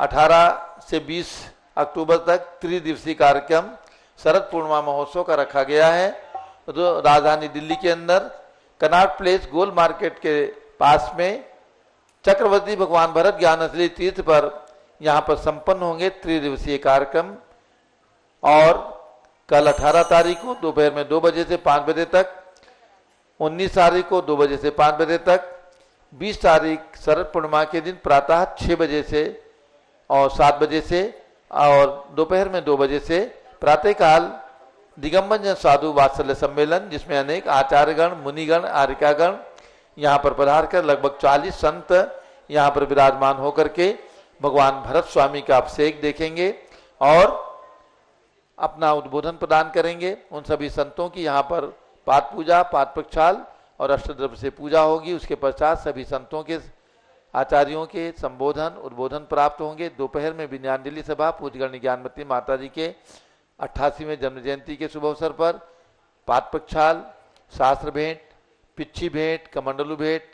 18 से 20 अक्टूबर तक त्रिदिवसीय कार्यक्रम शरद पूर्णिमा महोत्सव का रखा गया है। तो राजधानी दिल्ली के अंदर कनॉट प्लेस गोल मार्केट के पास में चक्रवर्ती भगवान भरत ज्ञानस्थली तीर्थ पर यहाँ पर संपन्न होंगे त्रिदिवसीय कार्यक्रम। और कल 18 तारीख को दोपहर में 2 बजे से 5 बजे तक, 19 तारीख को 2 बजे से 5 बजे तक, 20 तारीख शरद पूर्णिमा के दिन प्रातः 6 बजे से और 7 बजे से और दोपहर में 2 बजे से प्रातःकाल दिगंबर साधु वात्सल्य सम्मेलन, जिसमें अनेक आचार्यगण, मुनिगण, आर्यिकागण यहाँ पर पधार कर लगभग 40 संत यहाँ पर विराजमान होकर के भगवान भरत स्वामी का अभिषेक देखेंगे और अपना उद्बोधन प्रदान करेंगे। उन सभी संतों की यहाँ पर पाद पूजा, पाद प्रक्षाल और अष्टद्रव्य से पूजा होगी। उसके पश्चात सभी संतों के, आचार्यों के संबोधन, उद्बोधन प्राप्त होंगे। दोपहर में विनयाञ्जलि सभा पूज्यगण्य ज्ञानमती माता जी के 88वें जन्म जयंती के शुभ अवसर पर पाद प्रक्षाल, शास्त्र भेंट, पिच्छी भेंट, कमंडलू भेंट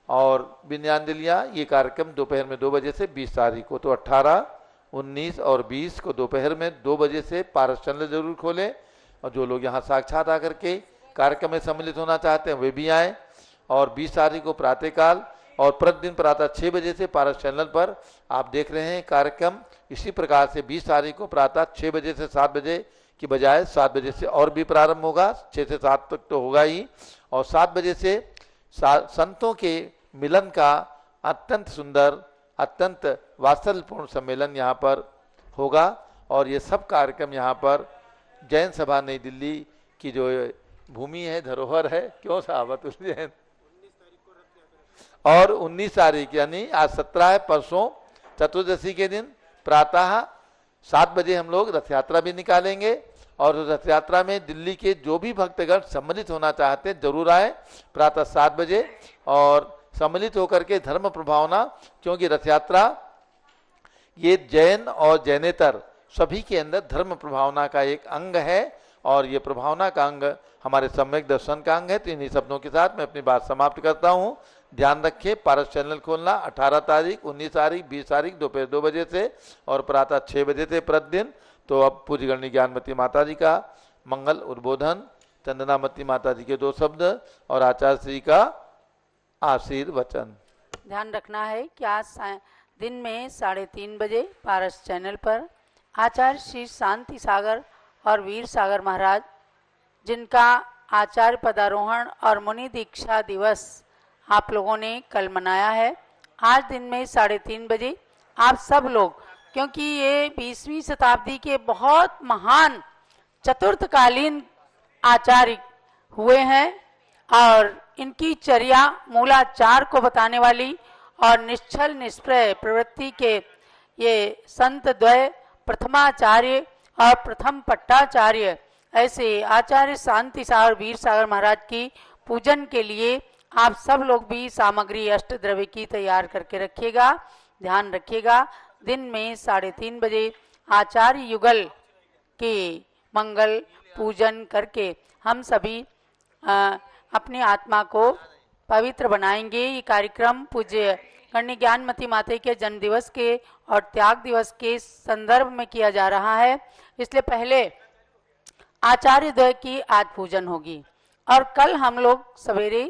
और विनयाञ्जलियाँ, ये कार्यक्रम दोपहर में 2 बजे से 20 तारीख को। तो 18, 19 और 20 को दोपहर में 2 बजे से पारस चैनल जरूर खोलें और जो लोग यहाँ साक्षात आकर के कार्यक्रम में सम्मिलित होना चाहते हैं वे भी आएँ। और 20 तारीख को प्रातःकाल और प्रतिदिन प्रातः 6 बजे से पारस चैनल पर आप देख रहे हैं कार्यक्रम। इसी प्रकार से 20 तारीख को प्रातः 6 बजे से 7 बजे की बजाय 7 बजे से और भी प्रारंभ होगा, 6 से 7 तक तो होगा ही। और 7 बजे से संतों के मिलन का अत्यंत सुंदर, अत्यंत वात्सल्यपूर्ण सम्मेलन यहाँ पर होगा। और ये सब कार्यक्रम यहाँ पर जैन सभा नई दिल्ली की जो भूमि है, धरोहर है, क्यों साहब जैन, और 19 तारीख यानी आज 17 है, परसों चतुर्दशी के दिन प्रातः 7 बजे हम लोग रथ यात्रा भी निकालेंगे। और रथ यात्रा में दिल्ली के जो भी भक्तगण सम्मिलित होना चाहते हैं जरूर आए प्रातः 7 बजे और सम्मिलित होकर के धर्म प्रभावना, क्योंकि रथ यात्रा ये जैन और जैनेतर सभी के अंदर धर्म प्रभावना का एक अंग है और ये प्रभावना का अंग हमारे सम्यक दर्शन का अंग है। तो इन्हीं शब्दों के साथ मैं अपनी बात समाप्त करता हूँ। ध्यान रखें, पारस चैनल खोलना 18 तारीख, 19 तारीख, 20 तारीख दोपहर 2 बजे से और प्रातः 6 बजे से प्रतिदिन। तो अब पूज्यगण्य ज्ञानमती माता जी का मंगल उद्बोधन, चंदनामती माता जी के 2 शब्द और आचार्य श्री का आशीर्वचन। ध्यान रखना है कि आज दिन में 3:30 बजे पारस चैनल पर आचार्य श्री शांति सागर और वीर सागर महाराज, जिनका आचार्य पदारोहण और मुनि दीक्षा दिवस आप लोगों ने कल मनाया है, आज दिन में 3:30 बजे आप सब लोग, क्योंकि ये 20वीं शताब्दी के बहुत महान चतुर्थकालीन आचार्य हुए हैं और इनकी चर्या मूलाचार को बताने वाली और निश्चल निष्प्रय प्रवृत्ति के ये संत द्वय प्रथमाचार्य और प्रथम पट्टाचार्य ऐसे आचार्य शांति सागर वीर सागर महाराज की पूजन के लिए आप सब लोग भी सामग्री अष्ट द्रव्य की तैयार करके रखिएगा। ध्यान रखिएगा, दिन में 3:30 बजे आचार्य युगल के मंगल पूजन करके हम सभी अपनी आत्मा को पवित्र बनाएंगे। ये कार्यक्रम पूज्य गण्य ज्ञानमती माता के जन्म दिवस के और त्याग दिवस के संदर्भ में किया जा रहा है, इसलिए पहले आचार्य द्वय की आज पूजन होगी और कल हम लोग सवेरे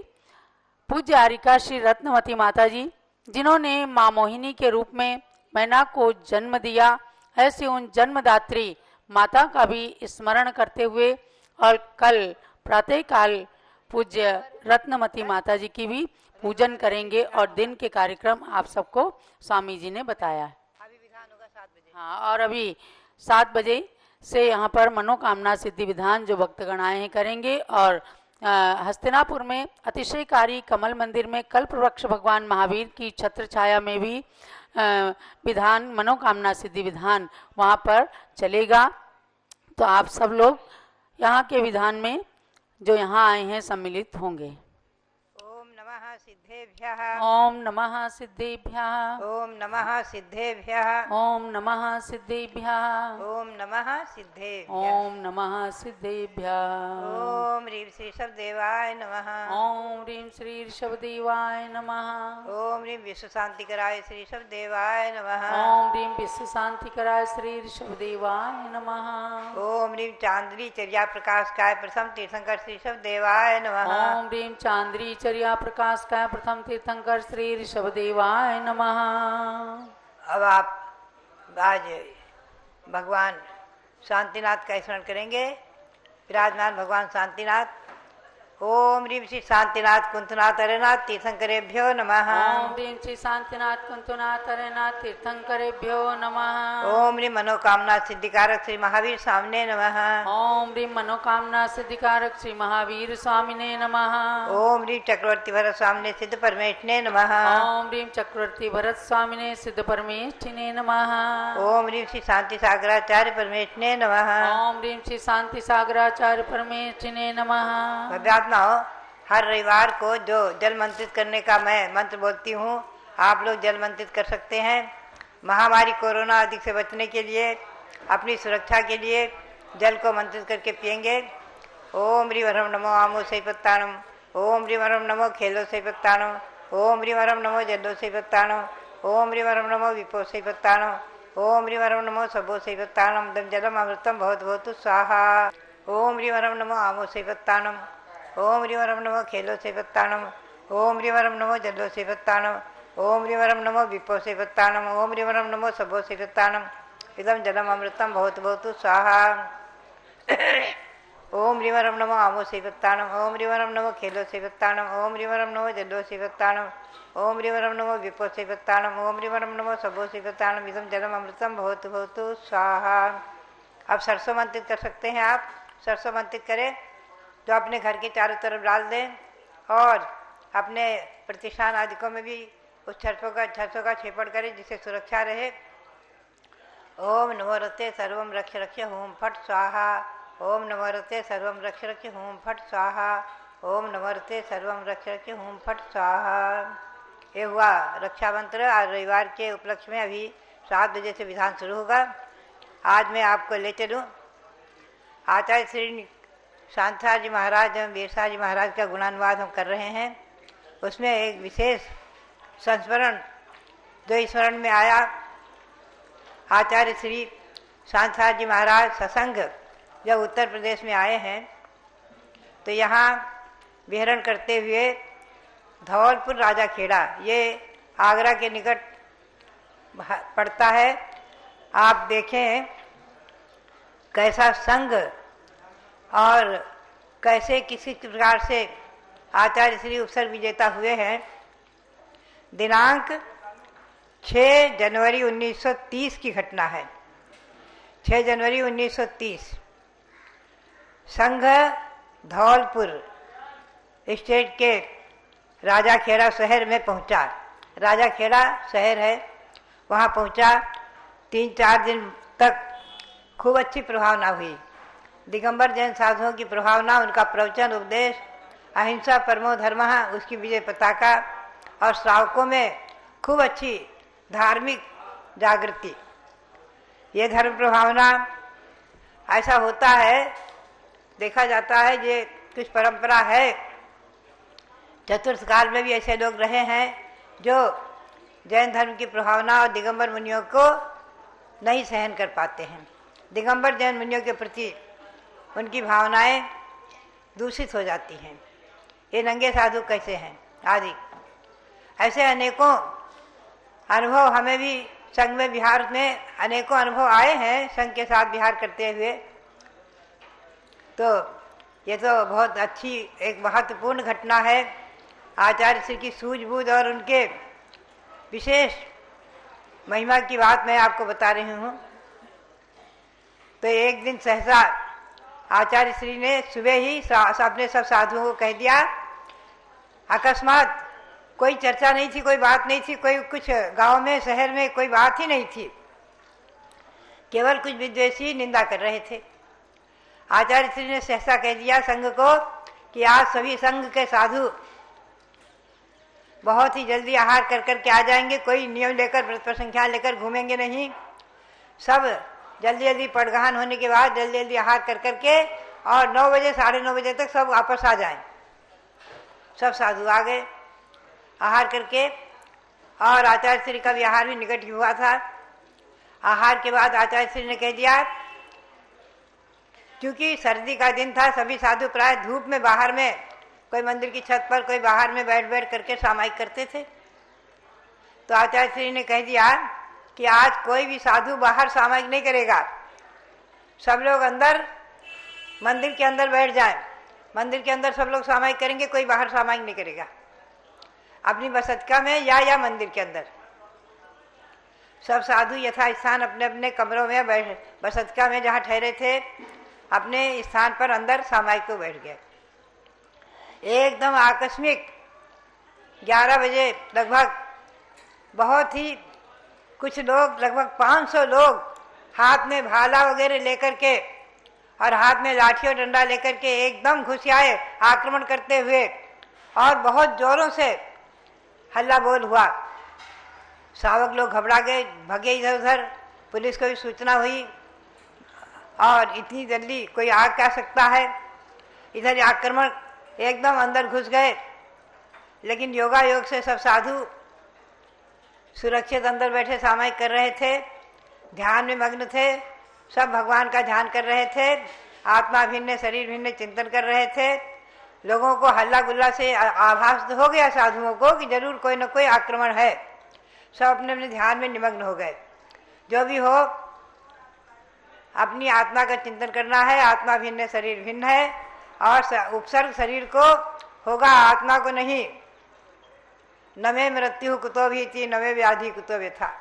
पूज्य आर्यिका श्री रत्नवती माता जी, जिन्होंने माँ मोहिनी के रूप में मैना को जन्म दिया, ऐसे उन जन्मदात्री माता का भी स्मरण करते हुए और कल प्रातःकाल पूज्य रत्नमती माता जी की भी पूजन करेंगे। और दिन के कार्यक्रम आप सबको स्वामी जी ने बताया है। अभी विधान होगा 7 बजे। हाँ, और अभी 7 बजे से यहाँ पर मनोकामना सिद्धि विधान जो भक्तगण आए हैं करेंगे। और हस्तिनापुर में अतिशयकारी कमल मंदिर में कल्प वृक्ष भगवान महावीर की छत्र छाया में भी विधान, मनोकामना सिद्धि विधान वहाँ पर चलेगा। तो आप सब लोग यहाँ के विधान में जो यहाँ आए हैं सम्मिलित होंगे। ओम नमः नमः सिद्धेभ्यः ओम नमः सिद्धेभ्यः ओम नमः सिद्धेभ्यः ओम नमः सिद्धेभ्यः ओम नमः सिद्धेभ्यः ओम नमः सिद्धेभ्यः ओम ह्रीं श्री ऋषभदेवाय नमः ओम ह्रीं श्री ऋषभदेवाय नमः ओम ह्रीं विश्व शांतिकराय श्री ऋषभदेवाय नमः ओम ह्रीं विश्व शांतिकराय श्री ऋषभदेवाय नमः ओम ह्रीं चांद्री चर्या प्रकाशकाय प्रथम तीर्थंकर श्री ऋषभदेवाय नमः ओम ह्रीं चांद्री चर्या प्रकाश का प्रथम तीर्थंकर श्री ऋषभदेवाय नमः। अब आप आज भगवान शांतिनाथ का स्मरण करेंगे। विराजमान भगवान शांतिनाथ। ओम ह्रीं श्री शांतिनाथ कुंतनाथ अरेनाथ तीर्थंकरेभ्यो नमः। ओम ह्रीं श्री शांतिनाथ कुंतनाथ अरेनाथ तीर्थंकरेभ्यो नमः। ओम ह्रीं मनोकामना सिद्धिकारक श्री महावीर स्वामिने नमः। ओम ह्रीं मनोकामना सिद्धिकारक श्री महावीर स्वामिने नमः। ओम ह्रीं चक्रवर्ती भरत स्वामिने सिद्ध परमेष्ठिने नमः। ओम ह्रीं चक्रवर्ती भरत स्वामिने सिद्ध परमेष्ठिने नमः। ओम ह्रीं श्री शांति सागराचार्य परमेष्ठिने नमः। ओम ह्रीं श्री शांति सागराचार्य परमेष्ठिने नमः। हर रविवार को जो जल मंत्रित करने का मैं मंत्र बोलती हूँ, आप लोग जल मंत्रित कर सकते हैं। महामारी कोरोना आदि से बचने के लिए, अपनी सुरक्षा के लिए जल को मंत्रित करके पिएंगे। ओम ह्रीं वरम नमो आमो सैपत्ताणम। ओम ह्रीं वरम नमो खेलो सैपत्ताणम। ओम ह्रीं वरम नमो जलो सैपत्ताणम। ओम ह्रीं वरम नमो विपो सैपत्ताणम। ओम ह्रीं वरम नमो सबो सैपत्ताणम। दम जलम अमृतम भवतु भवतु स्वाहा। ओम ह्रीं वरम नमो आमो सैपत्ताणम। ओम ह्रीं वरम नमो खेलो सैपत्ताणम। ओम ह्रीं वरम नमो जलो सैपत्ताणम। ओम ह्रीं वरम नमो विपो सैपत्ताणम। ओम ह्रीं वरम नमो सबो सैपत्ताणम। इदं जलम अमृतम भवतु भवतु स्वाहा। ओम ह्रीं वरम नमो आमो सैपत्ताणम। ओम ह्रीं वरम नमो खेलो सैपत्ताणम। ओम ह्रीं वरम नमो जलो सैपत्ताणम। ओम ह्रीं वरम नमो विपो सैपत्ताणम। ओम ह्रीं वरम नमो सबो सैपत्ताणम। इदं जलम अमृतम भवतु भवतु स्वाहा। अब सरसों मंत्रित कर सकते हैं। आप सरसों मंत्रित करें जो अपने घर के चारों तरफ डाल दें और अपने प्रतिष्ठान आदिकों में भी उस सरसों का छेपड़ करें जिससे सुरक्षा रहे। ओम नमो रते सर्वम रक्ष रक्ष होम फट स्वाहा। ओम नमो रते सर्वम रक्ष रक्ष होम फट स्वाहा। ओम नमो रते सर्वम रक्ष रक्ष होम फट स्वाहा। ये हुआ रक्षा मंत्र। आज रविवार के उपलक्ष्य में अभी 7 बजे से विधान शुरू होगा। आज मैं आपको ले चलूँ आचार्य श्री शांता जी महाराज एवं वीरसा जी महाराज का गुणानुवाद हम कर रहे हैं। उसमें एक विशेष संस्मरण जो स्मरण में आया, आचार्य श्री शांता जी महाराज सत्संग जब उत्तर प्रदेश में आए हैं तो यहाँ विहरण करते हुए धौलपुर राजा खेड़ा, ये आगरा के निकट पड़ता है। आप देखें कैसा संघ और कैसे किसी प्रकार से आचार्य श्री उपसर्ग विजेता हुए हैं। दिनांक 6 जनवरी 1930 की घटना है। 6 जनवरी 1930 संघ धौलपुर स्टेट के राजाखेड़ा शहर में पहुंचा। राजाखेड़ा शहर है, वहां पहुंचा। 3-4 दिन तक खूब अच्छी प्रभावना हुई। दिगंबर जैन साधुओं की प्रभावना, उनका प्रवचन उपदेश, अहिंसा परमो धर्म, उसकी विजय पताका और श्रावकों में खूब अच्छी धार्मिक जागृति। ये धर्म प्रभावना ऐसा होता है, देखा जाता है, ये कुछ परंपरा है। चतुर्थ काल में भी ऐसे लोग रहे हैं जो जैन धर्म की प्रभावना और दिगंबर मुनियों को नहीं सहन कर पाते हैं। दिगंबर जैन मुनियों के प्रति उनकी भावनाएं दूषित हो जाती हैं। ये नंगे साधु कैसे हैं आदि ऐसे अनेकों अनुभव हमें भी संघ में बिहार में अनेकों अनुभव आए हैं संघ के साथ बिहार करते हुए। तो ये तो बहुत अच्छी एक महत्वपूर्ण घटना है। आचार्य श्री की सूझबूझ और उनके विशेष महिमा की बात मैं आपको बता रही हूँ। तो एक दिन सहसा आचार्य श्री ने सुबह ही अपने सब साधुओं को कह दिया। अकस्मात कोई चर्चा नहीं थी, कोई बात नहीं थी, कोई कुछ गांव में शहर में कोई बात ही नहीं थी, केवल कुछ विद्वेषी निंदा कर रहे थे। आचार्य श्री ने सहसा कह दिया संघ को कि आज सभी संघ के साधु बहुत ही जल्दी आहार कर कर के आ जाएंगे। कोई नियम लेकर व्रत पर संख्या लेकर घूमेंगे नहीं। सब जल्दी जल्दी पड़गहान होने के बाद जल्दी जल्दी आहार कर कर के और 9 बजे 9:30 बजे तक सब वापस आ जाएं। सब साधु आ गए आहार करके, और आचार्य श्री का भी आहार भी निकट ही हुआ था। आहार के बाद आचार्य श्री ने कह दिया, क्योंकि सर्दी का दिन था, सभी साधु प्राय धूप में बाहर में, कोई मंदिर की छत पर, कोई बाहर में बैठ बैठ करके सामायिक करते थे। तो आचार्य श्री ने कह दिया कि आज कोई भी साधु बाहर सामायिक नहीं करेगा, सब लोग अंदर मंदिर के अंदर बैठ जाएं। मंदिर के अंदर सब लोग सामायिक करेंगे, कोई बाहर सामायिक नहीं करेगा। अपनी बसतका में या मंदिर के अंदर सब साधु यथा स्थान अपने अपने कमरों में बैठ, बसतका में जहाँ ठहरे थे अपने स्थान पर अंदर सामायिक को बैठ गए। एकदम आकस्मिक 11 बजे लगभग बहुत ही कुछ लोग, लगभग 500 लोग हाथ में भाला वगैरह लेकर के और हाथ में लाठी और डंडा लेकर के एकदम घुस आए आक्रमण करते हुए, और बहुत जोरों से हल्ला बोल हुआ। श्रावक लोग घबरा गए, भगे इधर उधर। पुलिस को भी सूचना हुई, और इतनी जल्दी कोई आ क्या सकता है, इधर आक्रमण, एकदम अंदर घुस गए। लेकिन योगा योग से सब साधु सुरक्षित अंदर बैठे सामायिक कर रहे थे, ध्यान में मग्न थे, सब भगवान का ध्यान कर रहे थे, आत्मा भिन्न शरीर भिन्न चिंतन कर रहे थे। लोगों को हल्ला गुल्ला से आभास हो गया साधुओं को कि जरूर कोई न कोई आक्रमण है। सब अपने अपने ध्यान में निमग्न हो गए। जो भी हो, अपनी आत्मा का चिंतन करना है। आत्मा भिन्न शरीर भिन्न है, और उपसर्ग शरीर को होगा, आत्मा को नहीं। न मे मृत्यु कुतो भीति, न मे व्याधि कुतो व्यथा।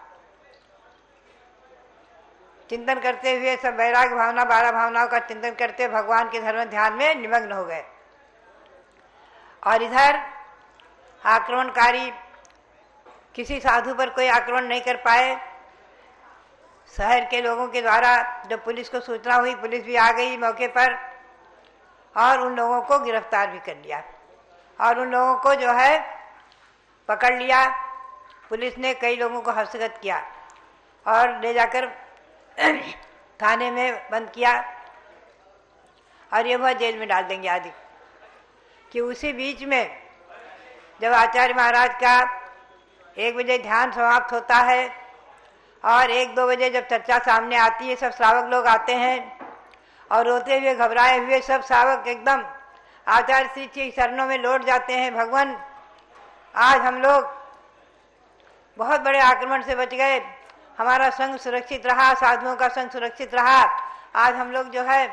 चिंतन करते हुए सब वैराग्य भावना, 12 भावनाओं का चिंतन करते भगवान के धर्म ध्यान में निमग्न हो गए। और इधर आक्रमणकारी किसी साधु पर कोई आक्रमण नहीं कर पाए। शहर के लोगों के द्वारा जब पुलिस को सूचना हुई, पुलिस भी आ गई मौके पर, और उन लोगों को गिरफ्तार भी कर लिया, और उन लोगों को जो है पकड़ लिया। पुलिस ने कई लोगों को हस्तगत किया और ले जाकर थाने में बंद किया, और ये वह जेल में डाल देंगे आदि। कि उसी बीच में जब आचार्य महाराज का 1 बजे ध्यान समाप्त होता है, और 1-2 बजे जब चर्चा सामने आती है, सब श्रावक लोग आते हैं, और रोते हुए घबराए हुए सब श्रावक एकदम आचार्य श्री के चरणों में लौट जाते हैं। भगवान, आज हम लोग बहुत बड़े आक्रमण से बच गए, हमारा संग सुरक्षित रहा, साधुओं का संग सुरक्षित रहा। आज हम लोग जो है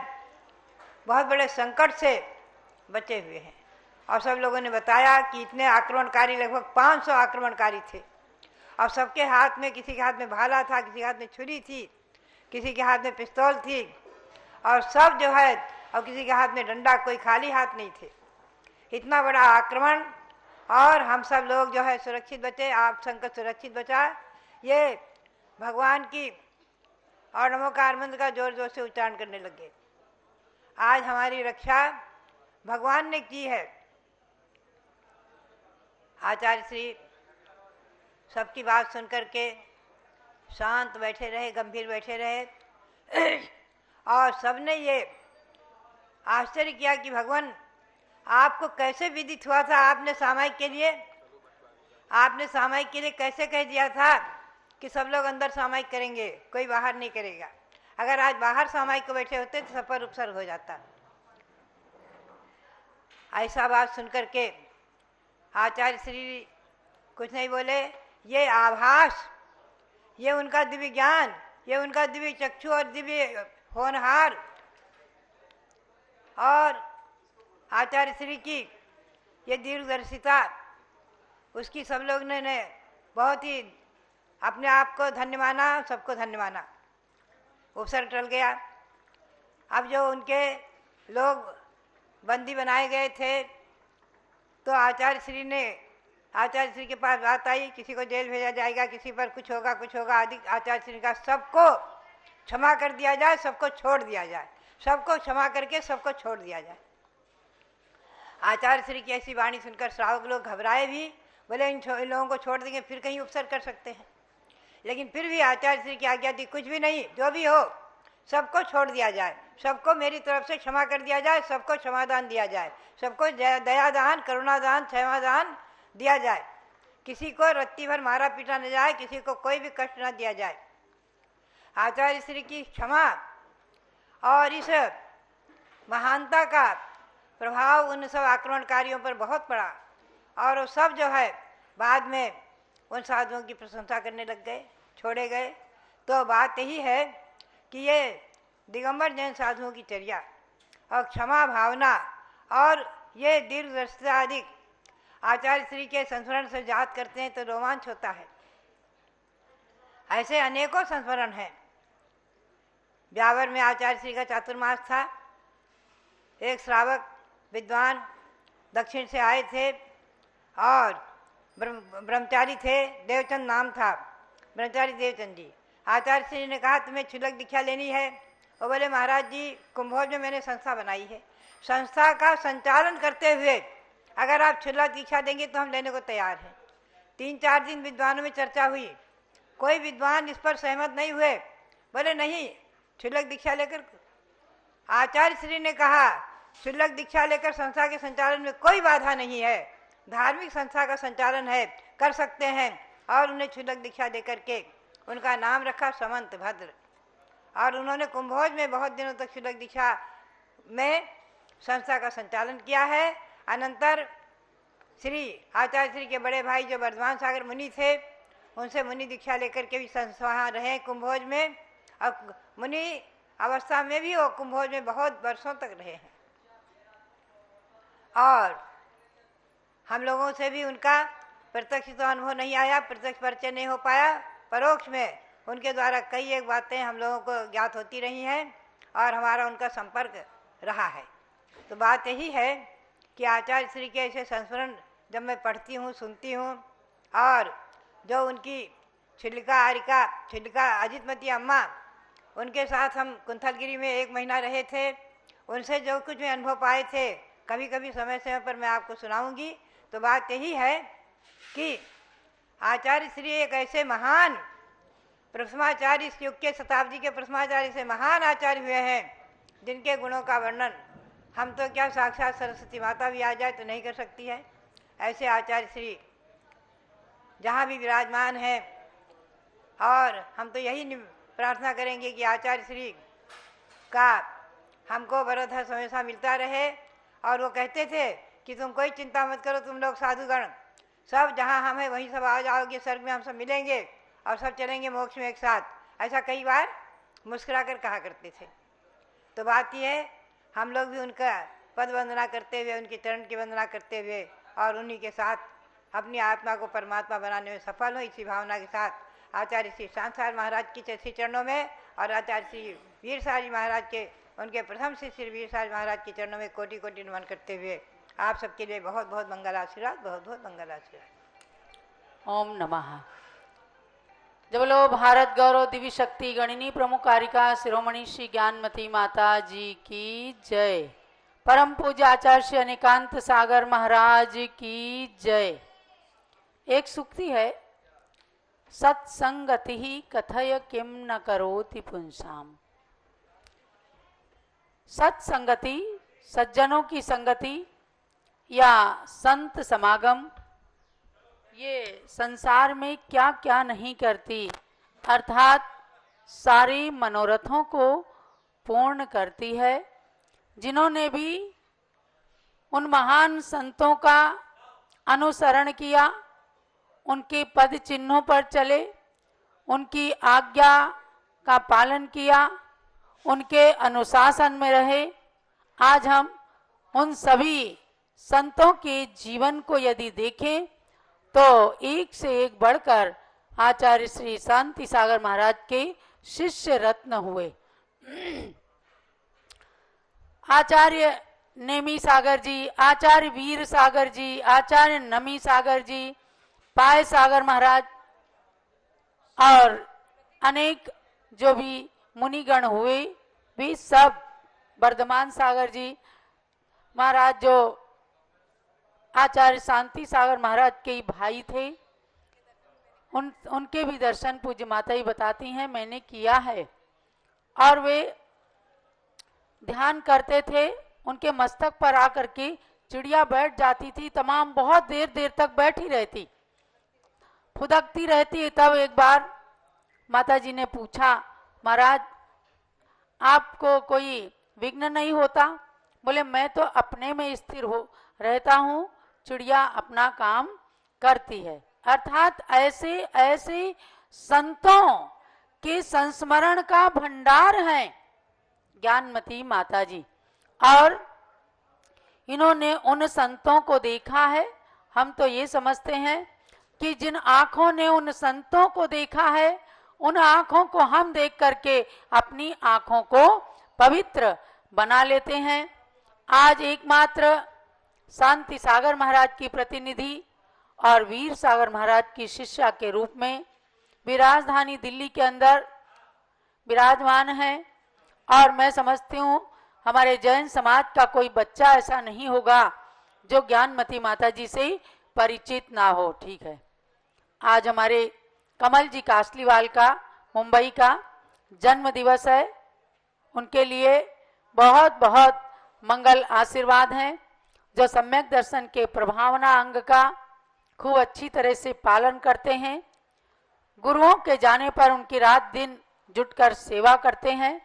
बहुत बड़े संकट से बचे हुए हैं। और सब लोगों ने बताया कि इतने आक्रमणकारी, लगभग 500 आक्रमणकारी थे, और सबके हाथ में, किसी के हाथ में भाला था, किसी के हाथ में छुरी थी, किसी के हाथ में पिस्तौल थी, और सब जो है, और किसी के हाथ में डंडा, कोई खाली हाथ नहीं थे। इतना बड़ा आक्रमण, और हम सब लोग जो है सुरक्षित बचे। आप संकट सुरक्षित बचा। ये भगवान की और नमोकार मंत्र का जोर जोर से उच्चारण करने लगे। आज हमारी रक्षा भगवान ने की है। आचार्य श्री सबकी बात सुनकर के शांत बैठे रहे, गंभीर बैठे रहे, और सबने ये आश्चर्य किया कि भगवान, आपको कैसे विदित हुआ था? आपने सामायिक के लिए कैसे कह दिया था कि सब लोग अंदर सामायिक करेंगे, कोई बाहर नहीं करेगा? अगर आज बाहर सामायिक को बैठे होते तो सफर उपसर्ग हो जाता। ऐसा बात सुनकर के आचार्य श्री कुछ नहीं बोले। ये आभास, ये उनका दिव्य ज्ञान, ये उनका दिव्य चक्षु और दिव्य होनहार, और आचार्य श्री की ये दीर्घदर्शिता, उसकी सब लोग ने बहुत ही अपने आप को धन्य माना, सबको धन्य माना। उपसर्ग टल गया। अब जो उनके लोग बंदी बनाए गए थे, तो आचार्य श्री के पास बात आई, किसी को जेल भेजा जाएगा, किसी पर कुछ होगा आदि। आचार्य श्री का सबको क्षमा कर दिया जाए, सबको छोड़ दिया जाए, सबको क्षमा करके सबको छोड़ दिया जाए। आचार्य श्री की ऐसी वाणी सुनकर श्रावक लोग घबराए भी, बोले इन लोगों को छोड़ देंगे फिर कहीं उपसर्ग कर सकते हैं, लेकिन फिर भी आचार्य श्री की आज्ञा थी कुछ भी नहीं, जो भी हो सबको छोड़ दिया जाए, सबको मेरी तरफ से क्षमा कर दिया जाए, सबको क्षमादान दिया जाए, सबको दयादान, करुणादान, क्षमादान दिया जाए, किसी को रत्ती भर मारा पीटा न जाए, किसी को कोई भी कष्ट न दिया जाए। आचार्य श्री की क्षमा और इस महानता का प्रभाव उन सब आक्रमणकारियों पर बहुत पड़ा, और वो सब जो है बाद में उन साधुओं की प्रशंसा करने लग गए, छोड़े गए। तो बात यही है कि ये दिगंबर जैन साधुओं की चर्या और क्षमा भावना और ये दीर्घदर्शिता आदि आचार्य श्री के संस्मरण से याद करते हैं तो रोमांच होता है। ऐसे अनेकों संस्मरण हैं। ब्यावर में आचार्य श्री का चातुर्मास था। एक श्रावक विद्वान दक्षिण से आए थे और ब्रह्मचारी थे, देवचंद नाम था, ब्रह्मचारी देवचंद जी। आचार्य श्री ने कहा तुम्हें क्षुल्लक दीक्षा लेनी है? वो बोले महाराज जी कुंभोज में मैंने संस्था बनाई है, संस्था का संचालन करते हुए अगर आप क्षुल्लक दीक्षा देंगे तो हम लेने को तैयार हैं। 3-4 दिन विद्वानों में चर्चा हुई, कोई विद्वान इस पर सहमत नहीं हुए, बोले नहीं क्षुल्लक दीक्षा लेकर। आचार्य श्री ने कहा क्षुल्लक दीक्षा लेकर संस्था के संचालन में कोई बाधा नहीं है, धार्मिक संस्था का संचालन है, कर सकते हैं। और उन्हें क्षुल्लक दीक्षा देकर के उनका नाम रखा समंत भद्र, और उन्होंने कुंभोज में बहुत दिनों तक क्षुल्लक दीक्षा में संस्था का संचालन किया है। अनंतर श्री आचार्य श्री के बड़े भाई जो वर्धमान सागर मुनि थे, उनसे मुनि दीक्षा लेकर के भी संस्था रहे कुंभोज में, और मुनि अवस्था में भी वो कुंभोज में बहुत वर्षों तक रहे हैं। और हम लोगों से भी उनका प्रत्यक्ष तो अनुभव नहीं आया, प्रत्यक्ष परिचय नहीं हो पाया, परोक्ष में उनके द्वारा कई एक बातें हम लोगों को ज्ञात होती रही हैं और हमारा उनका संपर्क रहा है। तो बात यही है कि आचार्य श्री के ऐसे संस्मरण जब मैं पढ़ती हूँ, सुनती हूँ, और जो उनकी छिलिका अजितमती अम्मा, उनके साथ हम कुंथलगिरी में 1 महीना रहे थे, उनसे जो कुछ मैं अनुभव पाए थे कभी कभी समय समय पर मैं आपको सुनाऊंगी। तो बात यही है कि आचार्य श्री एक ऐसे महान प्रथमाचार्य, इस युग के शताब्दी के प्रथमाचार्य से महान आचार्य हुए हैं जिनके गुणों का वर्णन हम तो क्या साक्षात सरस्वती माता भी आ जाए तो नहीं कर सकती है। ऐसे आचार्य श्री जहाँ भी विराजमान हैं, और हम तो यही प्रार्थना करेंगे कि आचार्य श्री का हमको वरद हमेशा मिलता रहे। और वो कहते थे कि तुम कोई चिंता मत करो, तुम लोग साधुगण सब जहाँ हम हैं वहीं सब आ जाओगे, स्वर्ग में हम सब मिलेंगे और सब चलेंगे मोक्ष में एक साथ। ऐसा कई बार मुस्कुरा कर कहा करते थे। तो बात यह है हम लोग भी उनका पद वंदना करते हुए, उनके चरण की वंदना करते हुए और उन्हीं के साथ अपनी आत्मा को परमात्मा बनाने में सफल हो, इसी भावना के साथ आचार्य श्री शांतार महाराज की श्री चरणों में और आचार्य श्री वीर साहजी महाराज के, उनके प्रथम श्री वीर साहजी महाराज के चरणों में कोटि कोटि नमन करते हुए आप सबके लिए बहुत बहुत मंगल आशीर्वाद, बहुत बहुत मंगल आशीर्वाद। ओम नमः। जब लो भारत गौरव दिव्य शक्ति गणिनी प्रमुख कारिका शिरोमणि श्री ज्ञानमती माता जी की जय। परम पूज्य आचार्य श्री अनिकांत सागर महाराज की जय। एक सूक्ति है, सत्संगति ही कथय किम न करोति पुंसाम। सत्संगति, सज्जनों की संगति या संत समागम ये संसार में क्या क्या नहीं करती, अर्थात सारे मनोरथों को पूर्ण करती है। जिन्होंने भी उन महान संतों का अनुसरण किया, उनके पद चिन्हों पर चले, उनकी आज्ञा का पालन किया, उनके अनुशासन में रहे, आज हम उन सभी संतों के जीवन को यदि देखें तो एक से एक बढ़कर आचार्य श्री शांति सागर महाराज के शिष्य रत्न हुए। आचार्य नेमी सागर जी, आचार्य वीर सागर जी, आचार्य नमी सागर जी, पाय सागर महाराज और अनेक जो भी मुनिगण हुए, भी सब वर्धमान सागर जी महाराज जो आचार्य शांति सागर महाराज के ही भाई थे, उनके भी दर्शन पूज्य माता ही बताती हैं मैंने किया है। और वे ध्यान करते थे, उनके मस्तक पर आकर के चिड़िया बैठ जाती थी, तमाम बहुत देर देर तक बैठी रहती, फुदकती रहती। तब एक बार माता जी ने पूछा, महाराज आपको कोई विघ्न नहीं होता? बोले मैं तो अपने में स्थिर हो रहता हूँ, चिड़िया अपना काम करती है। अर्थात ऐसे ऐसे संतों के संस्मरण का भंडार है ज्ञानमती माता जी। और इन्होंने उन संतों को देखा है। हम तो ये समझते हैं कि जिन आंखों ने उन संतों को देखा है, उन आंखों को हम देख करके अपनी आंखों को पवित्र बना लेते हैं। आज एकमात्र शांति सागर महाराज की प्रतिनिधि और वीर सागर महाराज की शिष्या के रूप में वे राजधानी दिल्ली के अंदर विराजमान हैं। और मैं समझती हूँ हमारे जैन समाज का कोई बच्चा ऐसा नहीं होगा जो ज्ञानमती माता जी से परिचित ना हो। ठीक है, आज हमारे कमल जी कासलीवाल का मुंबई का जन्म दिवस है। उनके लिए बहुत बहुत मंगल आशीर्वाद हैं, जो सम्यक दर्शन के प्रभावना अंग का खूब अच्छी तरह से पालन करते हैं। गुरुओं के जाने पर उनकी रात दिन जुटकर सेवा करते हैं।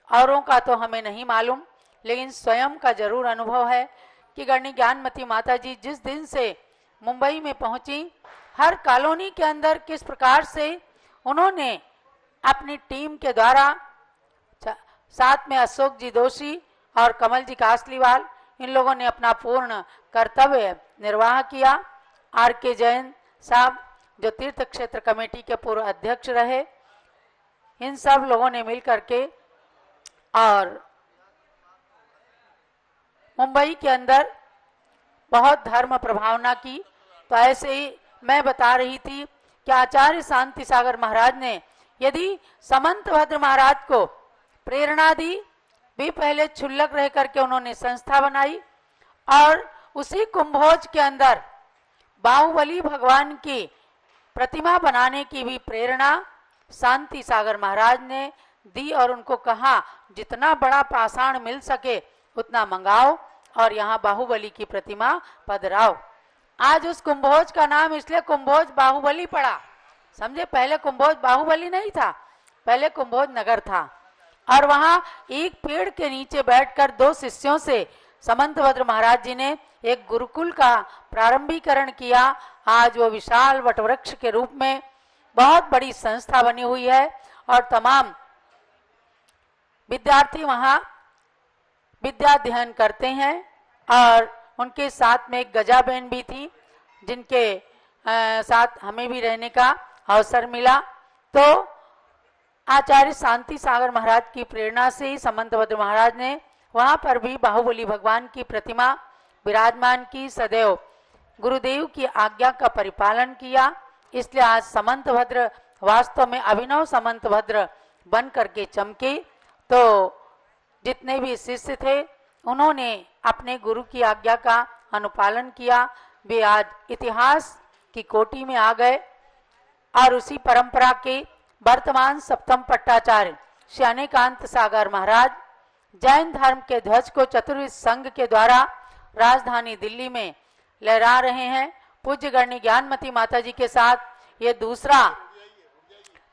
औरों का तो हमें नहीं मालूम, लेकिन स्वयं का जरूर अनुभव है कि गणनी ज्ञानमती माता जी जिस दिन से मुंबई में पहुंची, हर कॉलोनी के अंदर किस प्रकार से उन्होंने अपनी टीम के द्वारा, साथ में अशोक जी दोषी और कमल जी कासलीवाल, इन लोगों ने अपना पूर्ण कर्तव्य निर्वाह किया। आर के जैन साहब जो तीर्थ क्षेत्र कमेटी के पूर्व अध्यक्ष रहे, इन सब लोगों ने मिलकर के और मुंबई के अंदर बहुत धर्म प्रभावना की। तो ऐसे ही मैं बता रही थी कि आचार्य शांति सागर महाराज ने यदि समंत भद्र महाराज को प्रेरणा दी, भी पहले क्षुल्लक रह करके उन्होंने संस्था बनाई और उसी कुंभोज के अंदर बाहुबली भगवान की प्रतिमा बनाने की भी प्रेरणा शांति सागर महाराज ने दी और उनको कहा जितना बड़ा पाषाण मिल सके उतना मंगाओ और यहाँ बाहुबली की प्रतिमा पधराओ। आज उस कुंभोज का नाम इसलिए कुंभोज बाहुबली पड़ा, समझे। पहले कुंभोज बाहुबली नहीं था, पहले कुंभोज नगर था। और वहां एक पेड़ के नीचे बैठकर दो शिष्यों से समंत भद्र महाराज जी ने एक गुरुकुल का प्रारंभीकरण किया। आज वो विशाल वटवृक्ष के रूप में बहुत बड़ी संस्था बनी हुई है और तमाम विद्यार्थी वहां विद्या अध्ययन करते हैं। और उनके साथ में एक गजा बहन भी थी, जिनके साथ हमें भी रहने का अवसर मिला। तो आचार्य शांति सागर महाराज की प्रेरणा से ही समंत भद्र महाराज ने वहां पर भी बाहुबली भगवान की प्रतिमा विराजमान की, सदैव गुरुदेव की आज्ञा का परिपालन किया। इसलिए आज समंत भद्र वास्तव में अभिनव समंत भद्र बन करके चमके। तो जितने भी शिष्य थे उन्होंने अपने गुरु की आज्ञा का अनुपालन किया, वे आज इतिहास की कोटि में आ गए। और उसी परंपरा के वर्तमान सप्तम पट्टाचार्य श्री अनेकांत सागर महाराज जैन धर्म के ध्वज को चतुर्विध संघ के द्वारा राजधानी दिल्ली में लहरा रहे हैं। पूज्य गणनी ज्ञानमती माता जी के साथ ये दूसरा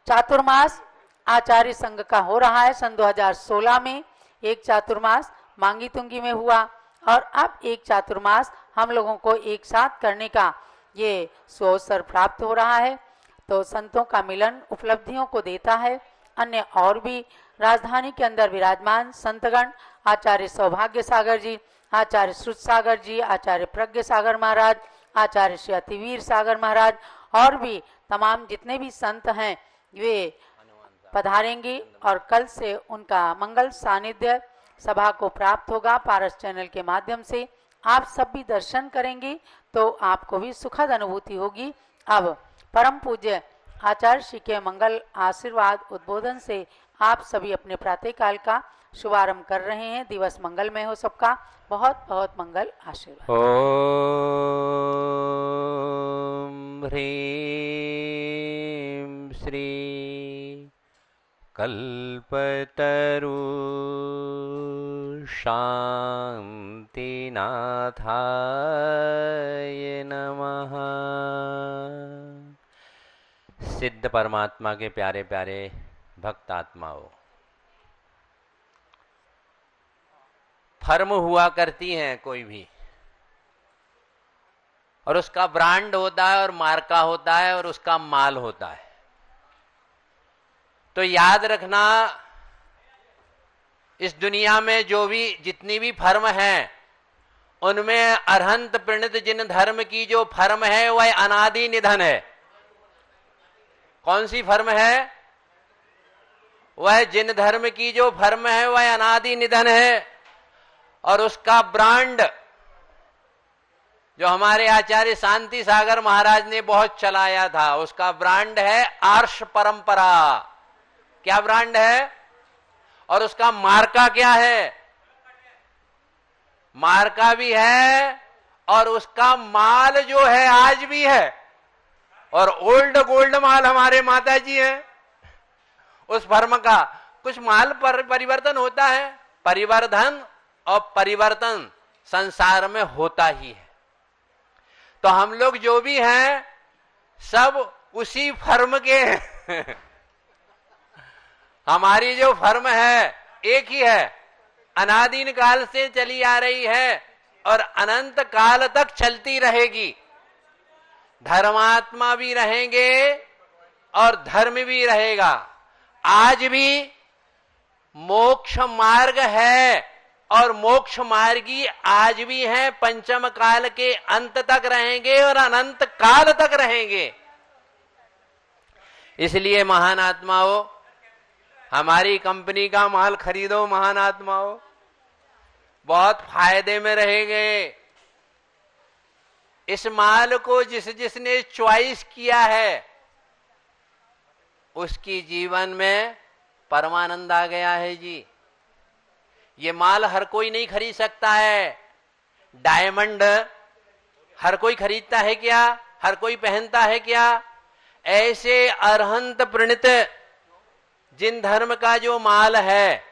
चातुर्मास आचार्य संघ का हो रहा है। सन 2016 में एक चातुर्मास मांगी तुंगी में हुआ और अब एक चातुर्मास हम लोगों को एक साथ करने का ये सुअवसर प्राप्त हो रहा है। तो संतों का मिलन उपलब्धियों को देता है। अन्य और भी राजधानी के अंदर विराजमान संतगण आचार्य सौभाग्य सागर जी, आचार्य श्रुत सागर जी, आचार्य प्रज्ञ सागर महाराज, आचार्य श्री अतिवीर सागर महाराज और भी तमाम जितने भी संत हैं वे पधारेंगे। और कल से उनका मंगल सानिध्य सभा को प्राप्त होगा पारस चैनल के माध्यम से। आप सब भी दर्शन करेंगे तो आपको भी सुखद अनुभूति होगी। अब परम पूज्य आचार्य श्री के मंगल आशीर्वाद उद्बोधन से आप सभी अपने प्रातःकाल का शुभारंभ कर रहे हैं। दिवस मंगलमय हो सबका, बहुत बहुत मंगल आशीर्वाद। ओम ह्रीं श्री कल्पतरु शांतिनाथाय नमः। सिद्ध परमात्मा के प्यारे प्यारे भक्त आत्माओं, फर्म हुआ करती हैं कोई भी, और उसका ब्रांड होता है और मार्का होता है और उसका माल होता है। तो याद रखना, इस दुनिया में जितनी भी फर्म है, उनमें अरहंत प्रणीत जिन धर्म की जो फर्म है वह अनादि निधन है। कौन सी फर्म है? वह जिन धर्म की जो फर्म है वह अनादि निधन है, और उसका ब्रांड जो हमारे आचार्य शांति सागर महाराज ने बहुत चलाया था, उसका ब्रांड है आर्ष परंपरा। क्या ब्रांड है? और उसका मार्का क्या है? मार्का भी है और उसका माल जो है आज भी है। और ओल्ड गोल्ड माल हमारे माता जी हैं। उस फर्म का कुछ माल पर परिवर्तन होता है, परिवर्धन और परिवर्तन संसार में होता ही है। तो हम लोग जो भी हैं सब उसी फर्म के हैं। हमारी जो फर्म है एक ही है, अनादिन काल से चली आ रही है और अनंत काल तक चलती रहेगी। धर्मात्मा भी रहेंगे और धर्म भी रहेगा। आज भी मोक्ष मार्ग है और मोक्ष मार्गी आज भी हैं, पंचम काल के अंत तक रहेंगे और अनंत काल तक रहेंगे। इसलिए महान आत्माओं, हमारी कंपनी का माल खरीदो महान आत्माओं, बहुत फायदे में रहेंगे। इस माल को जिसने चॉइस किया है उसकी जीवन में परमानंद आ गया है जी। ये माल हर कोई नहीं खरीद सकता है। डायमंड हर कोई खरीदता है क्या? हर कोई पहनता है क्या? ऐसे अरहंत प्रणीत जिन धर्म का जो माल है,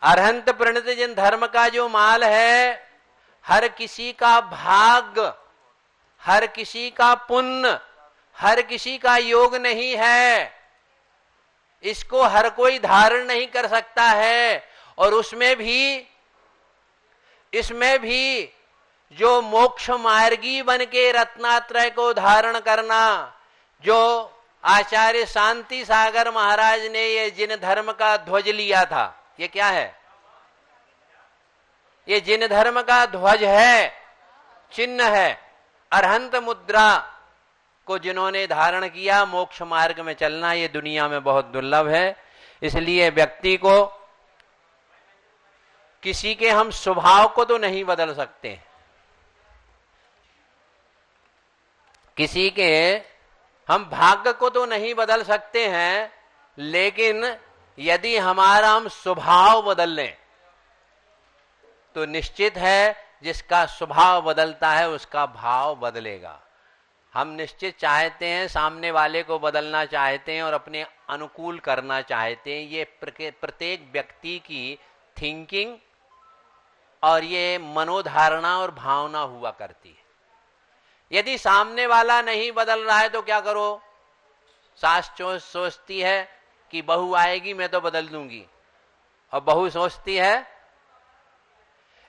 अरहंत प्रणीत जिन धर्म का जो माल है, हर किसी का भाग्य, हर किसी का पुण्य, हर किसी का योग नहीं है। इसको हर कोई धारण नहीं कर सकता है। और इसमें भी जो मोक्ष मार्गी बन के रत्नात्रय को धारण करना, जो आचार्य शांति सागर महाराज ने ये जिन धर्म का ध्वज लिया था, ये क्या है? ये जिन धर्म का ध्वज है, चिन्ह है, अरहंत मुद्रा को जिन्होंने धारण किया, मोक्ष मार्ग में चलना ये दुनिया में बहुत दुर्लभ है। इसलिए व्यक्ति को, किसी के हम स्वभाव को तो नहीं बदल सकते, किसी के हम भाग्य को तो नहीं बदल सकते हैं, लेकिन यदि हमारा हम स्वभाव बदल लें तो निश्चित है जिसका स्वभाव बदलता है उसका भाव बदलेगा। हम निश्चित चाहते हैं, सामने वाले को बदलना चाहते हैं और अपने अनुकूल करना चाहते हैं। ये प्रत्येक व्यक्ति की थिंकिंग और ये मनोधारणा और भावना हुआ करती है। यदि सामने वाला नहीं बदल रहा है तो क्या करो? सास सोचती है कि बहू आएगी मैं तो बदल दूंगी, और बहू सोचती है।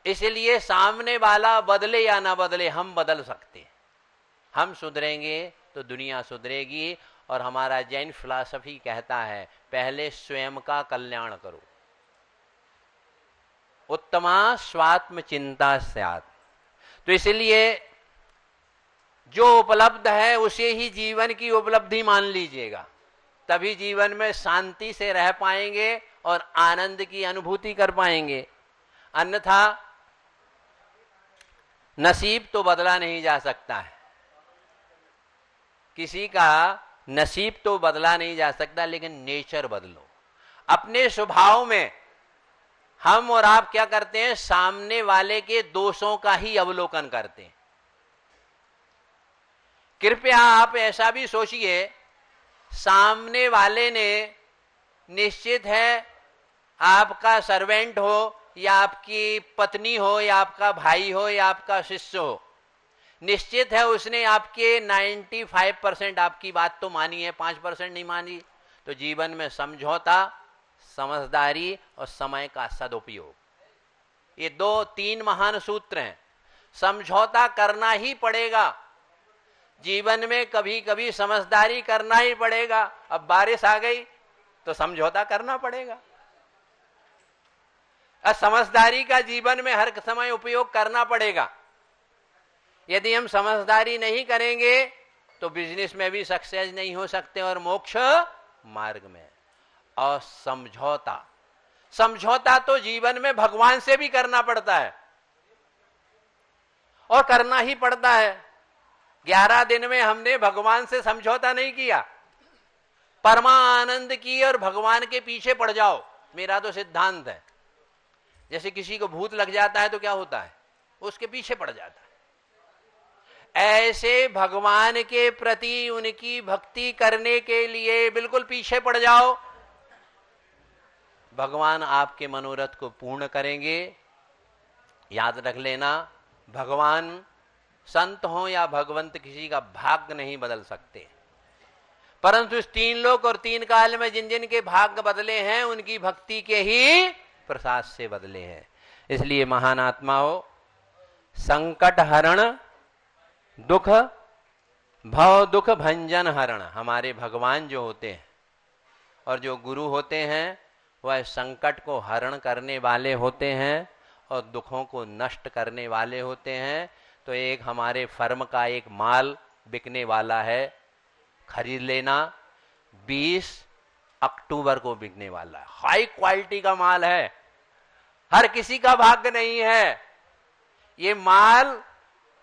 इसलिए सामने वाला बदले या ना बदले, हम बदल सकते हैं। हम सुधरेंगे तो दुनिया सुधरेगी। और हमारा जैन फिलॉसफी कहता है पहले स्वयं का कल्याण करो, उत्तमा स्वात्म चिंता स्यात्। तो इसलिए जो उपलब्ध है उसे ही जीवन की उपलब्धि मान लीजिएगा, तभी जीवन में शांति से रह पाएंगे और आनंद की अनुभूति कर पाएंगे। अन्यथा नसीब तो बदला नहीं जा सकता है। किसी का नसीब तो बदला नहीं जा सकता, लेकिन नेचर बदलो। अपने स्वभाव में हम और आप क्या करते हैं, सामने वाले के दोषों का ही अवलोकन करते हैं। कृपया आप ऐसा भी सोचिए, सामने वाले ने निश्चित है आपका सर्वेंट हो या आपकी पत्नी हो या आपका भाई हो या आपका शिष्य हो, निश्चित है उसने आपके 95% आपकी बात तो मानी है, 5% नहीं मानी। तो जीवन में समझौता, समझदारी और समय का सदुपयोग, ये 2-3 महान सूत्र हैं। समझौता करना ही पड़ेगा जीवन में, कभी कभी समझदारी करना ही पड़ेगा। अब बारिश आ गई तो समझौता करना पड़ेगा। समझदारी का जीवन में हर समय उपयोग करना पड़ेगा। यदि हम समझदारी नहीं करेंगे तो बिजनेस में भी सक्सेस नहीं हो सकते और मोक्ष मार्ग में। और समझौता तो जीवन में भगवान से भी करना पड़ता है और करना ही पड़ता है। 11 दिन में हमने भगवान से समझौता नहीं किया, परमानंद की और भगवान के पीछे पड़ जाओ, मेरा तो सिद्धांत है। जैसे किसी को भूत लग जाता है तो क्या होता है, उसके पीछे पड़ जाता है। ऐसे भगवान के प्रति उनकी भक्ति करने के लिए बिल्कुल पीछे पड़ जाओ, भगवान आपके मनोरथ को पूर्ण करेंगे। याद रख लेना, भगवान संत हो या भगवंत किसी का भाग्य नहीं बदल सकते, परंतु इस 3 लोक और 3 काल में जिन जिन के भाग्य बदले हैं उनकी भक्ति के ही प्रसाद से बदले हैं। इसलिए महान आत्माओं, संकट हरण दुख भव दुख भंजन हरण, हमारे भगवान जो होते हैं और जो गुरु होते हैं वह संकट को हरण करने वाले होते हैं और दुखों को नष्ट करने वाले होते हैं। तो एक हमारे फर्म का एक माल बिकने वाला है, खरीद लेना, 20 अक्टूबर को बिकने वाला है। हाई क्वालिटी का माल है, हर किसी का भाग्य नहीं है ये माल।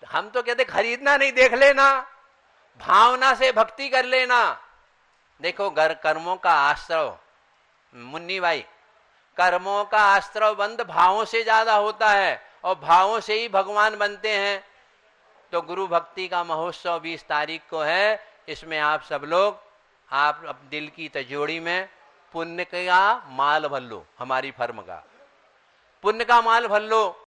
हम तो कहते खरीदना नहीं, देख लेना, भावना से भक्ति कर लेना। देखो कर्मों का आश्रव, मुन्नी भाई, कर्मों का आश्रव बंद भावों से ज्यादा होता है और भावों से ही भगवान बनते हैं। तो गुरु भक्ति का महोत्सव 20 तारीख को है। इसमें आप सब लोग, आप दिल की तिजोरी में पुण्य का माल भर लो, हमारी फर्म का पुण्य का माल भर लो।